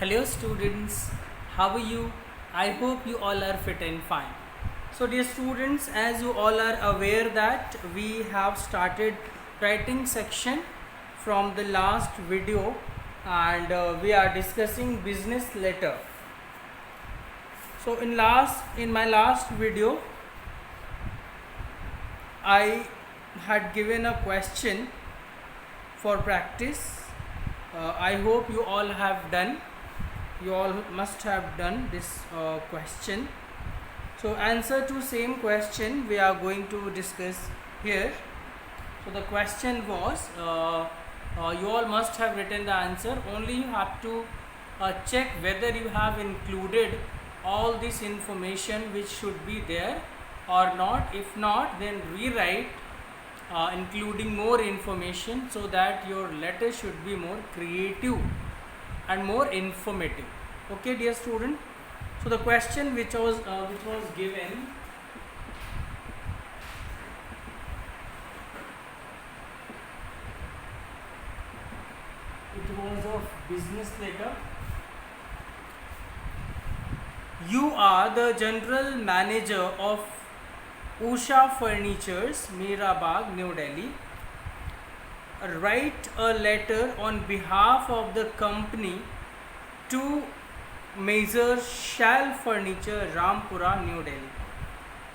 Hello students, how are you? I hope you all are fit and fine. So dear students, as you all are aware that we have started writing section from the last video and we are discussing business letter. So in my last video I had given a question for practice. I hope you all have done. You all must have done this question. So answer to same question we are going to discuss here. So the question was, you all must have written the answer. Only you have to check whether you have included all this information which should be there or not. If not, then rewrite including more information so that your letter should be more creative and more informative. Okay, dear student. So the question which was given, it was of business letter. You are the general manager of Usha Furnitures, Mirabag, New Delhi. Write a letter on behalf of the company to Messrs. Shal Furniture, Rampura, New Delhi,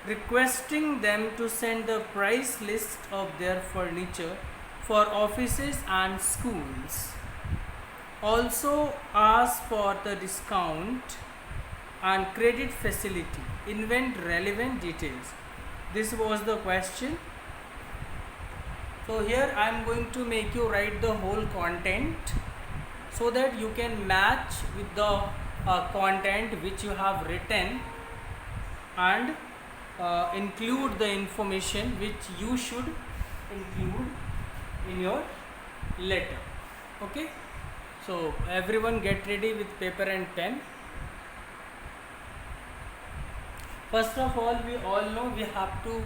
requesting them to send the price list of their furniture for offices and schools. Also ask for the discount and credit facility. Invent relevant details. This was the question. So here I am going to make you write the whole content so that you can match with the content which you have written and include the information which you should include in your letter. Okay, so everyone get ready with paper and pen. First of all, we all know we have to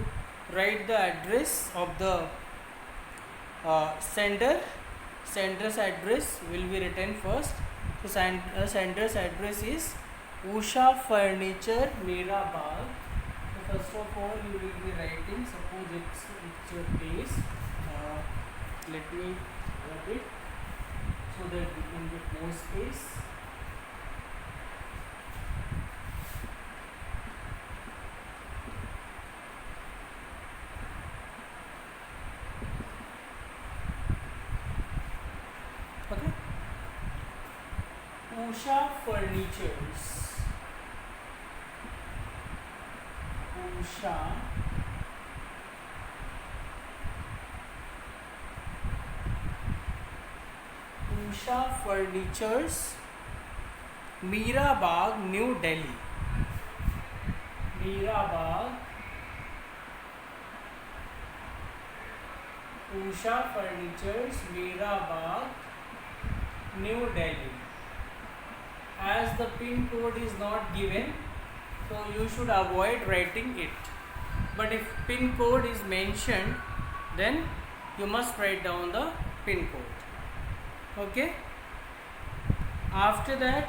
write the address of the sender. Sender's address will be written first. So sender's address is Usha Furniture, Mirabag. So first of all, you will be writing. Suppose it's your place. Let me write it so that we can get more space. Okay. Usha Furnitures. Usha Furnitures, Mirabag, New Delhi. Mirabag, Usha Furnitures, Mirabag, New Delhi. As the pin code is not given, so you should avoid writing it. But if pin code is mentioned, then you must write down the pin code. Okay. After that,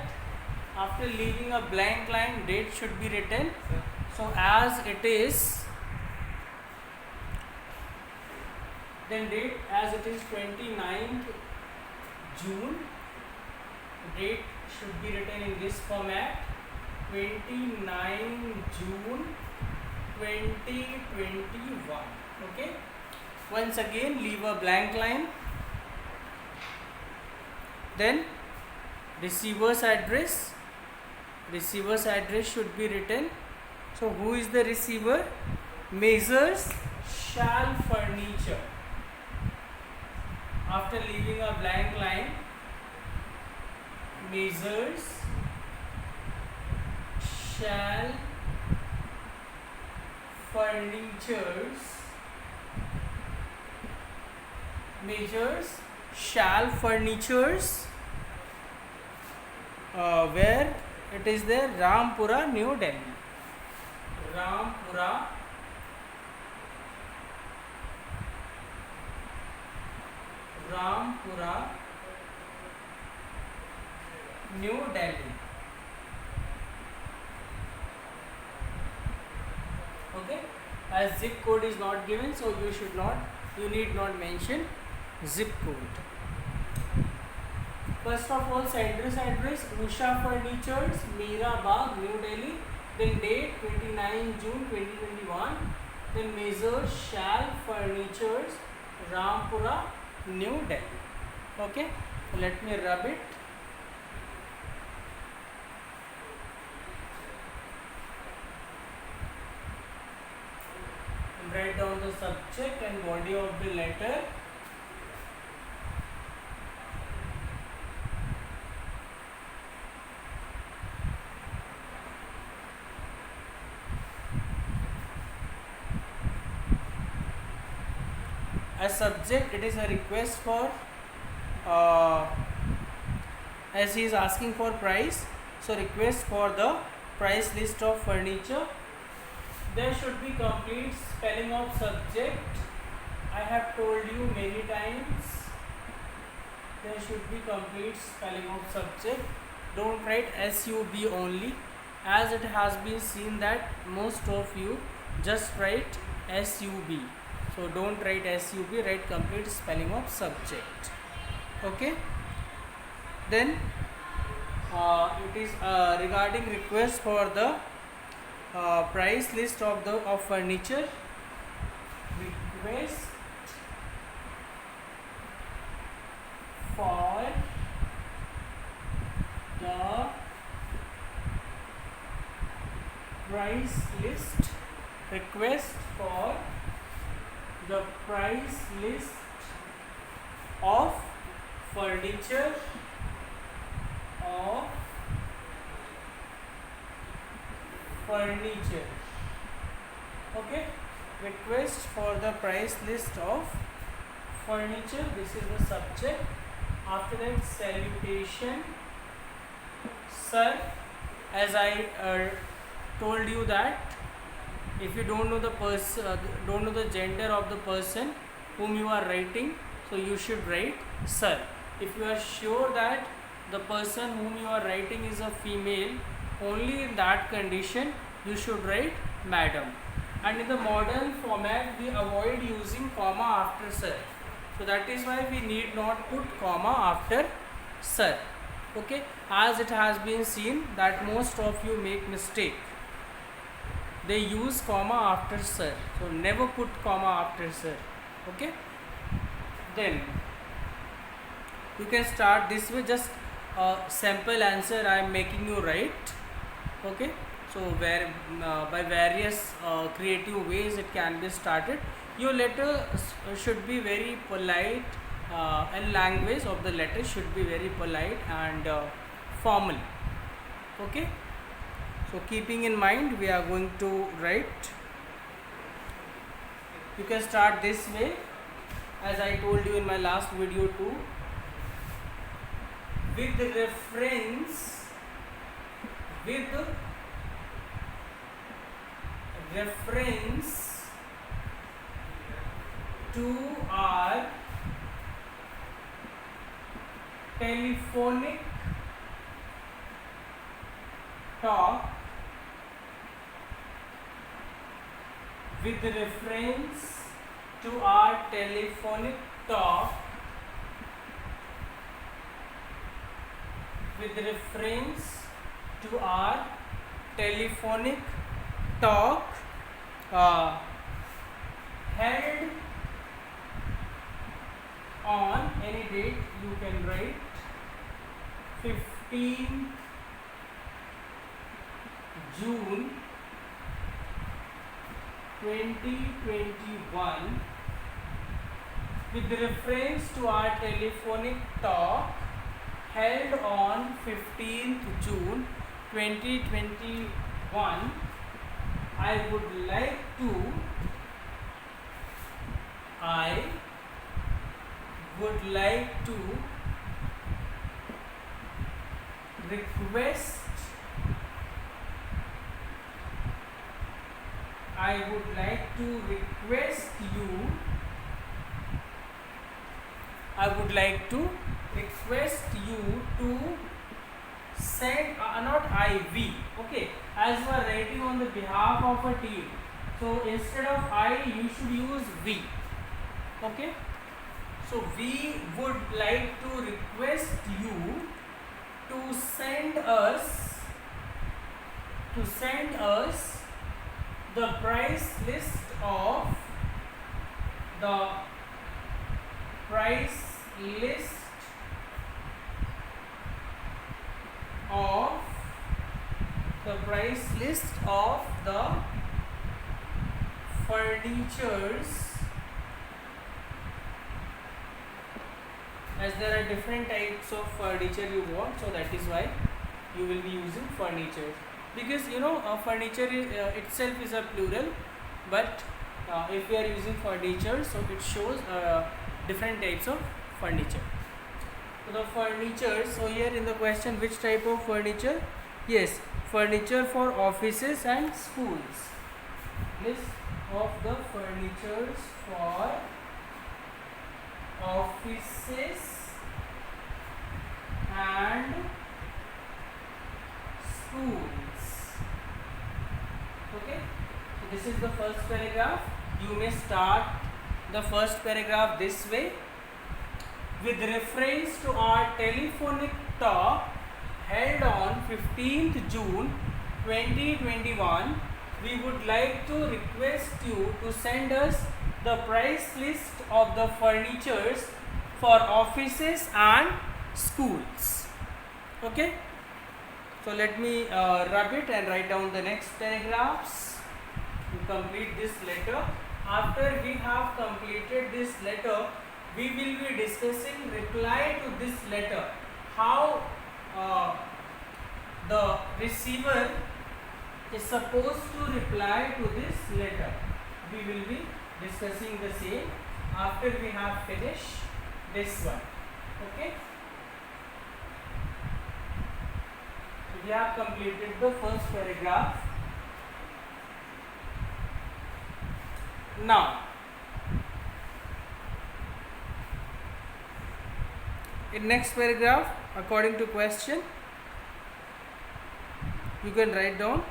after leaving a blank line, date should be written. So as it is, then date as it is 29th June, date should be written in this format, 29 June 2021. Okay. Once again, leave a blank line. Then receiver's address. Receiver's address should be written. So who is the receiver? Messrs. Shal Furniture. After leaving a blank line, Messrs. Shal Furnitures. Messrs. Shal Furnitures. Where it is there? Rampura, New Delhi. Rampura, New Delhi. Okay, as zip code is not given, so you need not mention zip code. First of all, senders address Usha Furnitures, Meera Bagh, New Delhi. Then date 29 June 2021. Then Major Shal Furnitures, Rampura, New Delhi. Okay, let me rub it. And write down the subject and body of the letter. As subject, it is a request for as he is asking for price, so request for the price list of furniture. There should be complete spelling of subject. I have told you many times, there should be complete spelling of subject. Don't write SUB only, as it has been seen that most of you just write SUB. So don't write SUB, write complete spelling of subject. Okay. Then it is regarding request for the price list of furniture. Request for the price list. Request for the price list of furniture Okay, request for the price list of furniture. This is the subject. After that, salutation. Sir, as I told you that if you don't know the gender of the person whom you are writing, so you should write sir. If you are sure that the person whom you are writing is a female, only in that condition you should write madam. And in the modern format, we avoid using comma after sir, so that is why we need not put comma after sir. Okay, as it has been seen that most of you make mistake, they use comma after sir, so never put comma after sir. Okay, then you can start this way. Just a sample answer I am making you write. Okay, so where by various creative ways it can be started. Your letter should be very polite, and language of the letter should be very polite and formal. Okay, so keeping in mind, we are going to write. You can start this way, as I told you in my last video too. With reference to our telephonic talk, with reference to our telephonic talk, with reference to our telephonic talk held on any date, you can write 15th June 2021, with reference to our telephonic talk held on 15th June 2021, I would like to request you to send not I, we. Okay, as we are writing on the behalf of a team, so instead of I you should use we. Okay, so we would like to request you to send us the price list of the price list of the price list of the furnitures, as there are different types of furniture you want, so that is why you will be using furniture, because furniture itself is a plural, but if we are using furniture, so it shows different types of furniture. So the furniture, so here in the question, which type of furniture? Yes, furniture for offices and schools. List of the furnitures for offices and schools. Okay, so this is the first paragraph. You may start the first paragraph this way: with reference to our telephonic talk held on 15th June 2021, we would like to request you to send us the price list of the furnitures for offices and schools. Okay, so let me rub it and write down the next paragraphs to complete this letter. After we have completed this letter, we will be discussing reply to this letter, how the receiver is supposed to reply to this letter. We will be discussing the same after we have finished this one. Okay, so we have completed the first paragraph. Now in next paragraph, according to question, you can write down,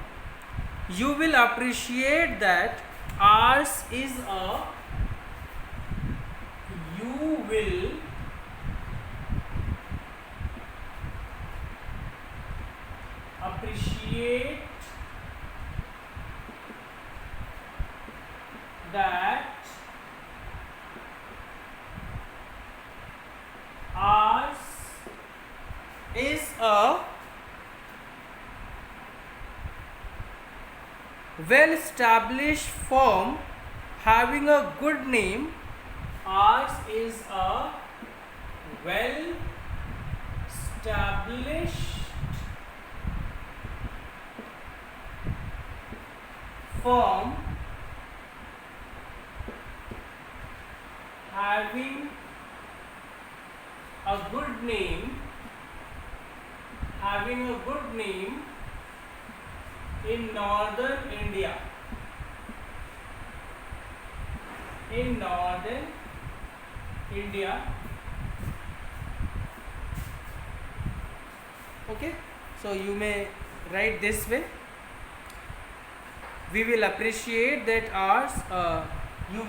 you will appreciate that ours is a, you will appreciate that ours is a well-established firm having a good name. Ours is a well-established firm having a good name, in northern India. Okay, so you may write this way: we will appreciate that you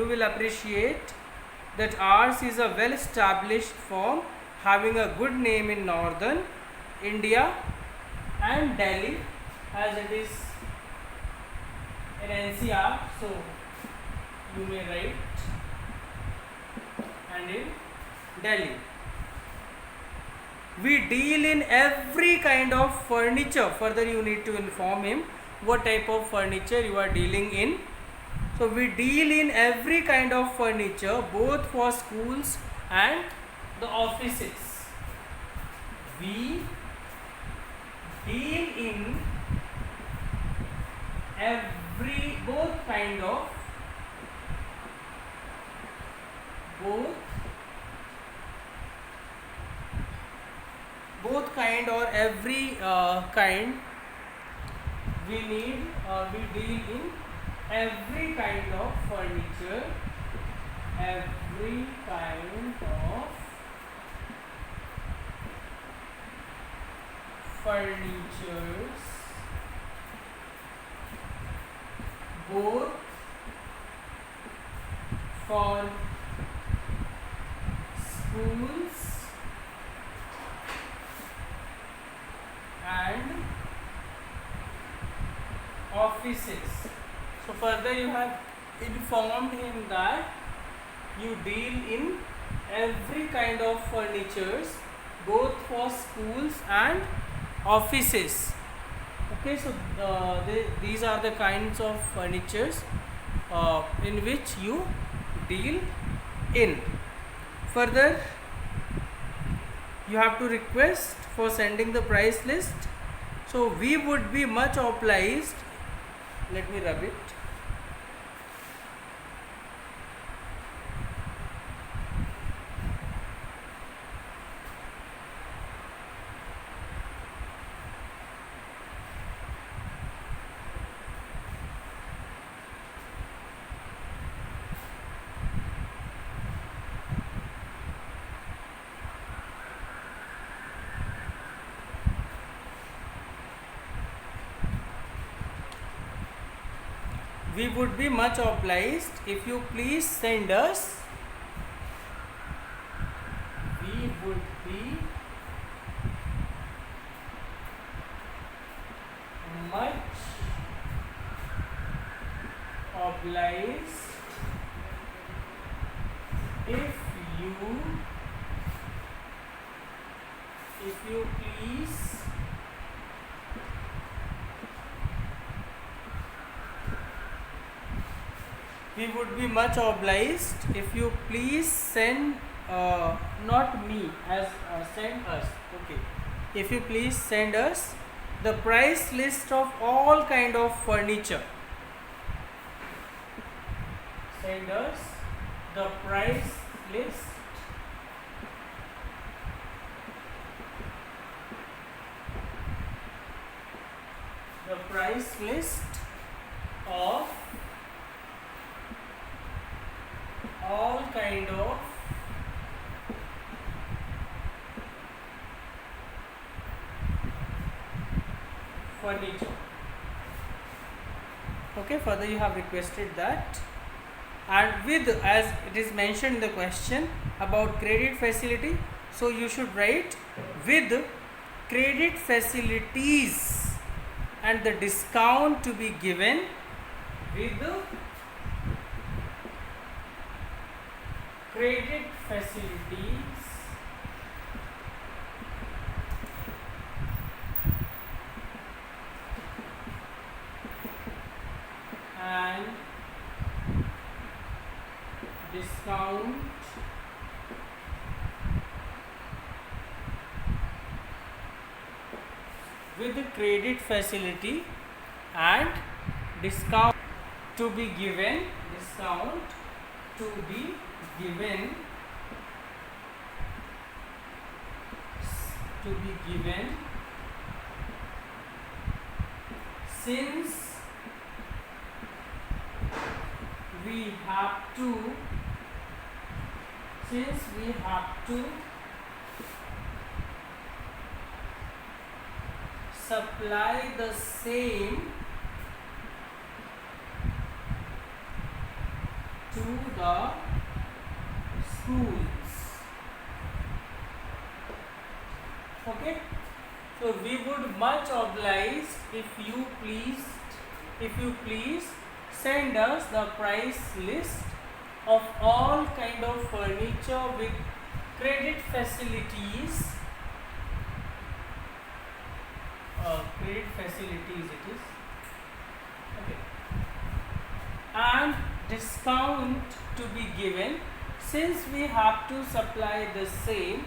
will appreciate that ours is a well-established firm having a good name in northern India and Delhi, as it is in NCR, so you may write, and in Delhi. We deal in every kind of furniture. Further you need to inform him what type of furniture you are dealing in. So we deal in every kind of furniture, both for schools and the offices. We deal in both kind or every kind. We deal in every kind of furniture, furnitures both for schools and offices. So further you have informed him that you deal in every kind of furnitures both for schools and offices. Okay, so these are the kinds of furnitures in which you deal in. Further, you have to request for sending the price list. So we would be much obliged. Let me rub it. We would be much obliged if you please send us. We would be much obliged if you please we would be much obliged if you please send not me as send us. Okay, if you please send us the price list of all kind of furniture. Send us the price list of all kind of furniture. Okay, further you have requested that, and with, as it is mentioned in the question about credit facility, so you should write with credit facilities and the discount to be given with credit facilities and discount with the credit facility and discount to be given since we have to supply the same to the schools. Okay, so we would much obliged if you please send us the price list of all kind of furniture with credit facilities. It is okay, and discount to be given since we have to supply the same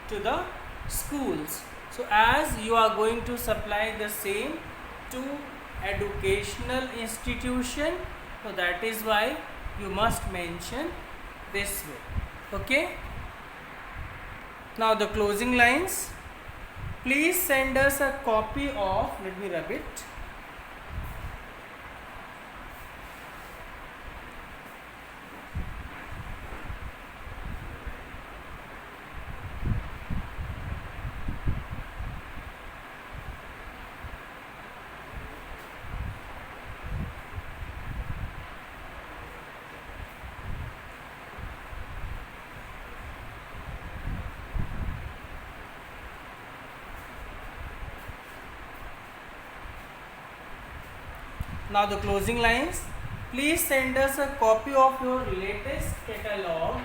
to the schools. So as you are going to supply the same to educational institution, so that is why you must mention this way. Okay, now the closing lines. Please send us a copy of, let me rub it. Now the closing lines. Please send us a copy of your latest catalog.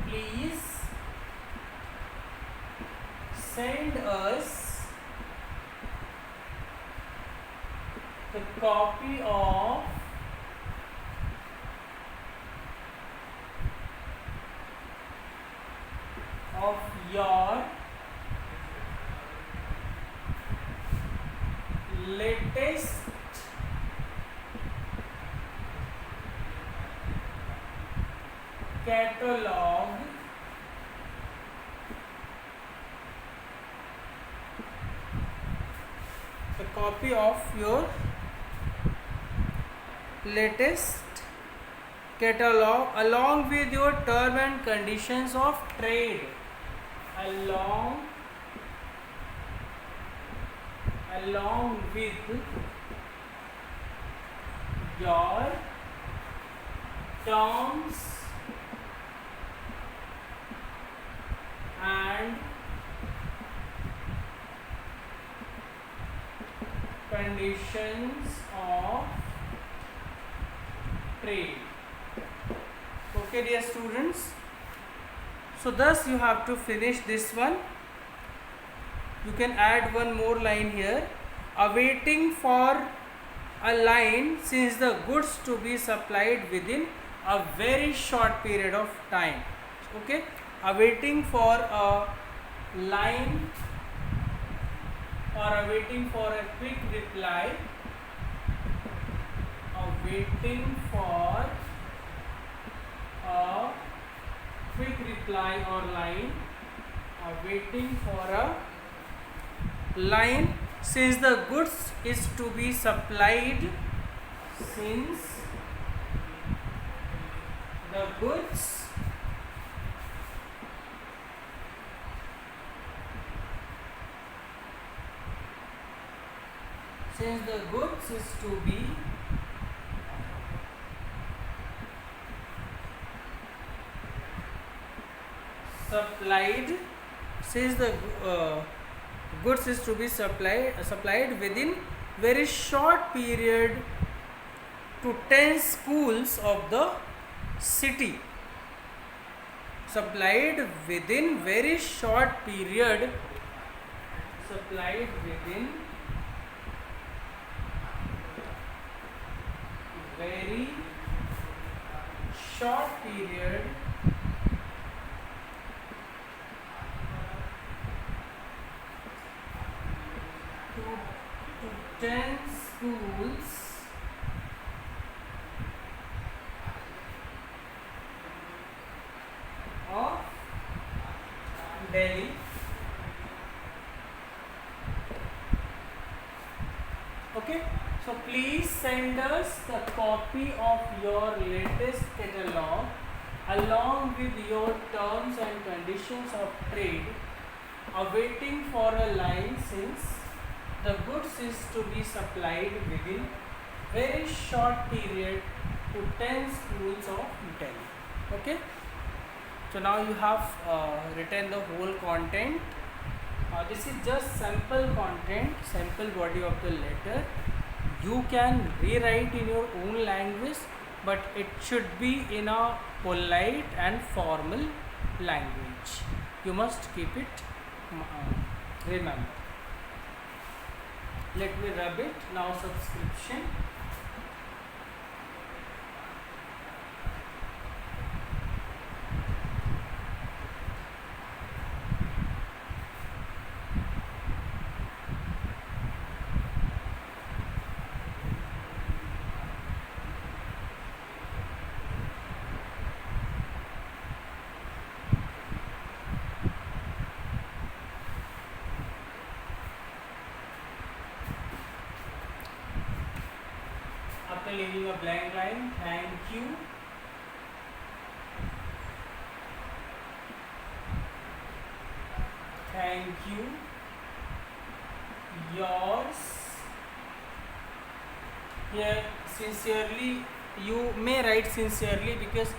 Please send us the copy of your latest catalog a copy of your latest catalog along with your term and conditions of trade along with your terms and conditions of trade. Okay, dear students, so thus you have to finish this one. You can add one more line here. Awaiting for a line since the goods to be supplied within a very short period of time. Okay, awaiting for a line or awaiting for a quick reply, awaiting for a quick reply or line, awaiting for a line since the goods is to be supplied, since the goods is to be supplied, since the goods is to be supplied within very short period to 10 schools of the city. Supplied within very short period, supplied within very short period to 10 schools of Delhi. Okay, so please send us the copy of your latest catalog along with your terms and conditions of trade, awaiting for a line since the goods is to be supplied within very short period to 10 schools of Delhi. Okay, so now you have written the whole content. This is just sample content, sample body of the letter. You can rewrite in your own language, but it should be in a polite and formal language. You must keep it remember. Let me rub it now. Subscription. After leaving a blank line, thank you. Thank you. Yours. Here, sincerely, you may write sincerely because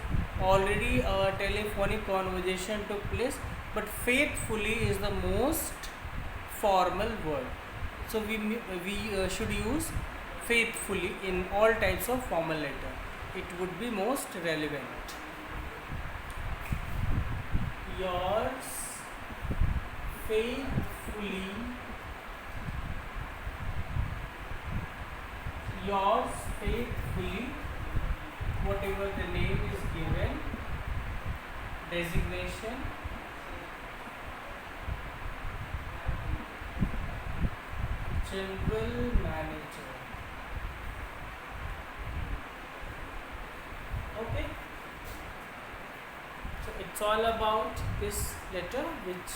already a telephonic conversation took place, but faithfully is the most formal word. So we should use faithfully in all types of formal letter. It would be most relevant. Yours faithfully, yours faithfully, whatever the name is given, designation, general manager. Okay, so it's all about this letter which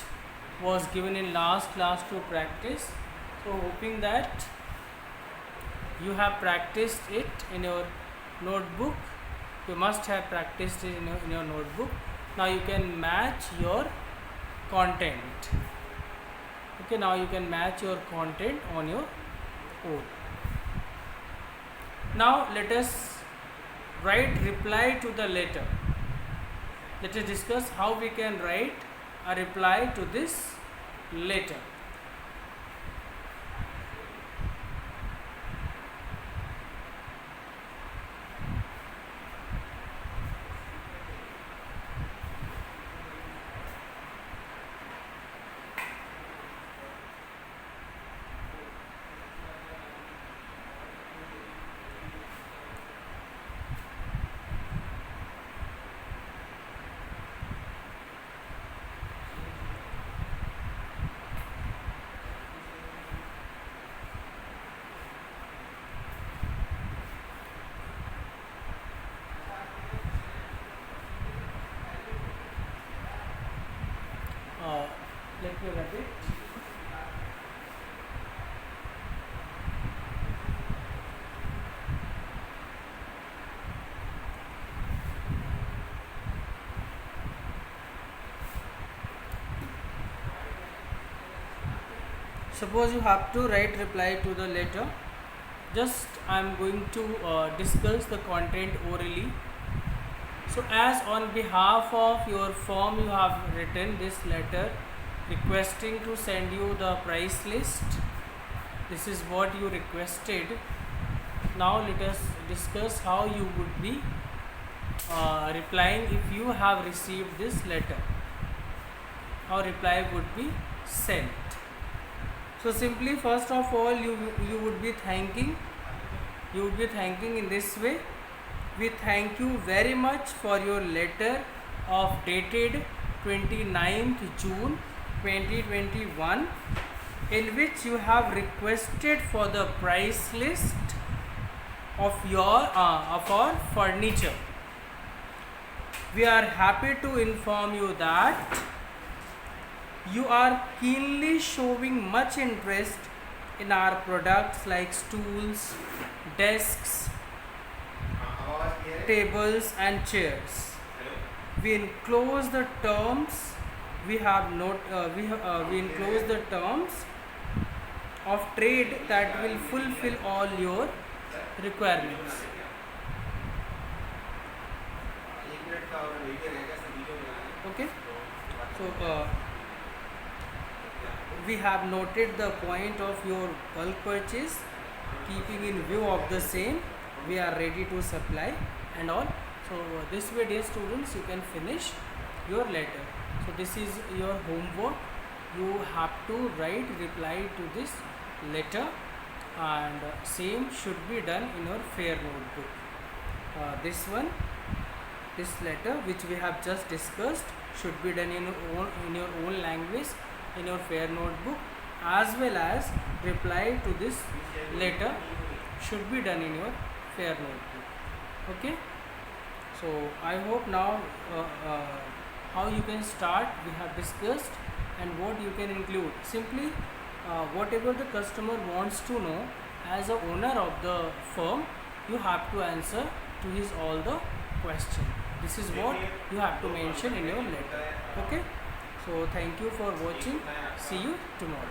was given in last class to practice. So hoping that you have practiced it in your notebook. You must have practiced it in your notebook. Now you can match your content. Okay, now you can match your content on your own. Now let us write reply to the letter. Let us discuss how we can write a reply to this letter. Let me write it. Suppose you have to write reply to the letter. Just I am going to discuss the content orally. So as on behalf of your firm you have written this letter requesting to send you the price list. This is what you requested. Now let us discuss how you would be replying if you have received this letter. How reply would be sent. So simply first of all you would be thanking. You would be thanking in this way. We thank you very much for your letter of dated 29th June 2021 in which you have requested for the price list of our furniture. We are happy to inform you that you are keenly showing much interest in our products like stools, desks, tables and chairs. We enclose the terms. We enclose the terms of trade that will fulfill all your requirements. Okay. So we have noted the point of your bulk purchase. Keeping in view of the same, we are ready to supply and all. So this way, dear students, you can finish your letter. So this is your homework. You have to write reply to this letter, and same should be done in your fair notebook. This letter which we have just discussed should be done in your own language in your fair notebook, as well as reply to this letter should be done in your fair notebook. Okay, so I hope now how you can start we have discussed, and what you can include. Simply whatever the customer wants to know as a owner of the firm, you have to answer to his all the question. This is what you have to mention in your letter. Okay, so thank you for watching. See you tomorrow.